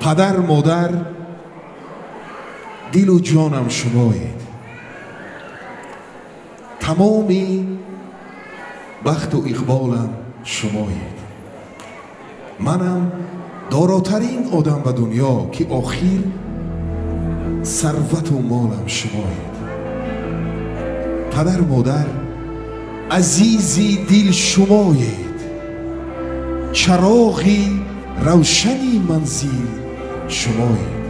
پدر مادر دل و جانم شمایید، تمامی بخت و اقبالم شمایید. منم داراترین آدم به دنیا که آخر ثروت و مالم شمایید. پدر مادر عزیزی دل شمایید، چراغی روشنی منزل شمایید.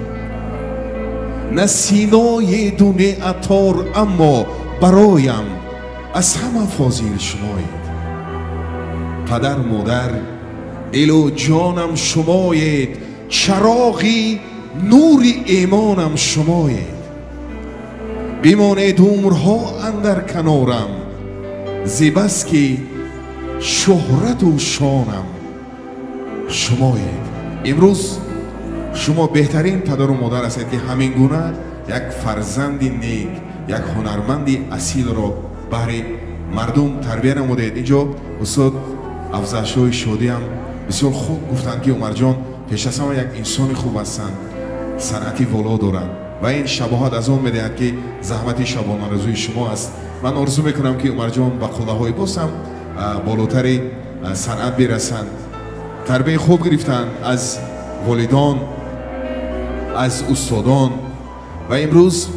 نه سینای دونه عطار اما برایم از همه فاضل شمایید. پدر مادر دل و جانم شمایید، چراغی نور ایمانم شمایید. بمانید عمرها اندر کنارم، زیبست که شهرت و شانم شمایید. امروز شما بهترین پدر و مادر هستید که همین گونه یک فرزند نیک، یک هنرمند اصیل را برای مردم تربیت نمودید. اینجا استاد افزایش‌های شادی هم بسیار خوب گفتند که عمر جان پیش از همه یک انسان خوب هستند، صنعتی والا دارند و این شباهت از آن می‌دهد که زحمت شبانه روزی شما است. من آرزو میکنم که عمر جان به قله‌های باز هم بالاتر صنعت برسند. تربیت خوب گرفتند از والدان، از استادان و امروز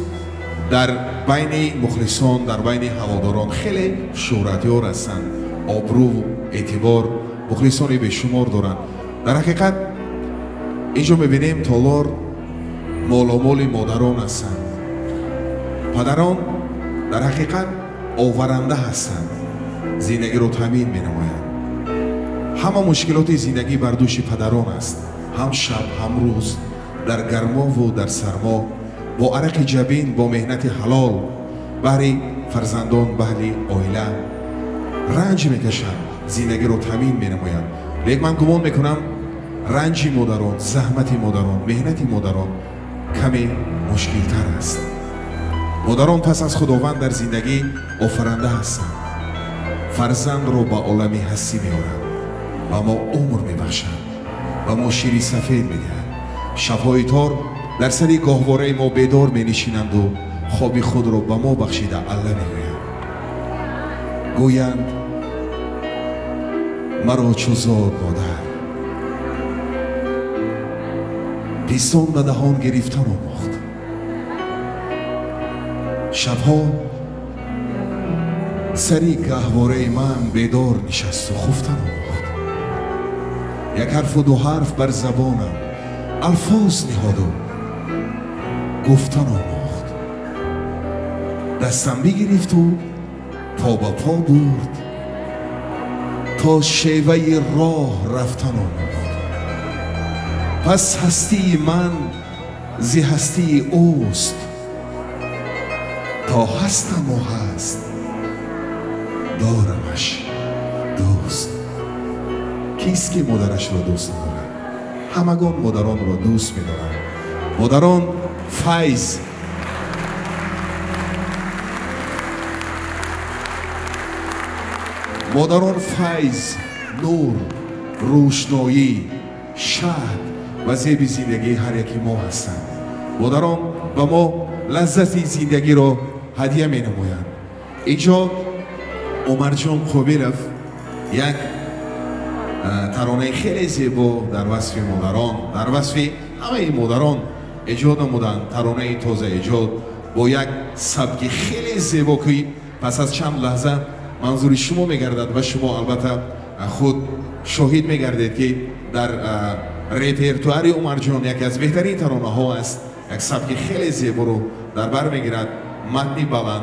در بین مخلصان، در بین هواداران خیلی شهرتیار هستند، آبرو و اعتبار مخلصانی به شمار دارند. در حقیقت اینجا میبینیم تالار مالامال مادران هستند. پدران در حقیقت آورنده هستند، زندگی رو تامین مینمایند. همه مشکلات زندگی بر دوش پدران است، هم شب هم روز، در گرما و در سرما، با عرق جبین، با مهنت حلال برای فرزندان، برای عائله رنج میکشند، زندگی رو تامین مینمایند. لیکن من گمان میکنم رنج مادران، زحمت مادران، مهنت مادران کمی مشکل تر است. مادران پس از خداوند در زندگی آفرنده هستند، فرزند رو به عالمی هستی میارند و ما عمر میبخشند و ما شیری سفید میدهند. شبهای تار در سری گاهواره ما بیدار مینشینند و خوابی خود رو به ما بخشیده الله میگویند. گویند مرا چو زاد مادر، پیستان به دهان گرفتن آموخت. شبها سری گهواره من بیدار نشست و خفتن آموخت. یک حرف و دو حرف بر زبانم الفاظ نهاد و گفتن آموخت. دستم بگرفت و پا به پا برد تا شیوه راه رفتن آموخت. پس هستی من زی هستی اوست، تا هستم و هست دارمش دوست. کیست که مادرش را دوست ندارد؟ همگان مادران را دوست می‌دارند. مادران فیض، مادران فیض، نور، روشنایی، شهد و زیب زندگی هر یکی ما هستند. مادران به ما لذت زندگی را هدیه می نمایند. اینجا عمر جان قابلوف یک ترانه خیلی زیبا در وصف مادران، در وصف همه مادران ایجاد نمودند. ترانه تازه ایجاد با یک سبک خیلی زیبا که پس از چند لحظه منظور شما میگردد و شما البته خود شاهد میگردید که در ریپرتوار عمر جان یکی از بهترین ترانه ها است. یک سبک خیلی زیبا رو در بر میگیرد، متنی بلند،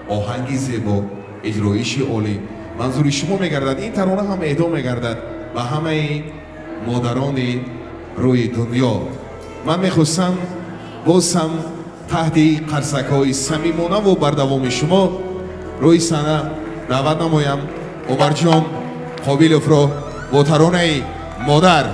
آهنگی زیبا، اجرایش عالی. منظور شما میگردد این ترانه هم اهدا میگردد و همه مادران روی دنیا. من میخواستم باز هم تحت قرصک های صمیمانه و بردوام شما روی صحنه دعوت نمایم عمر جان قابلوف را با ترانه مادر.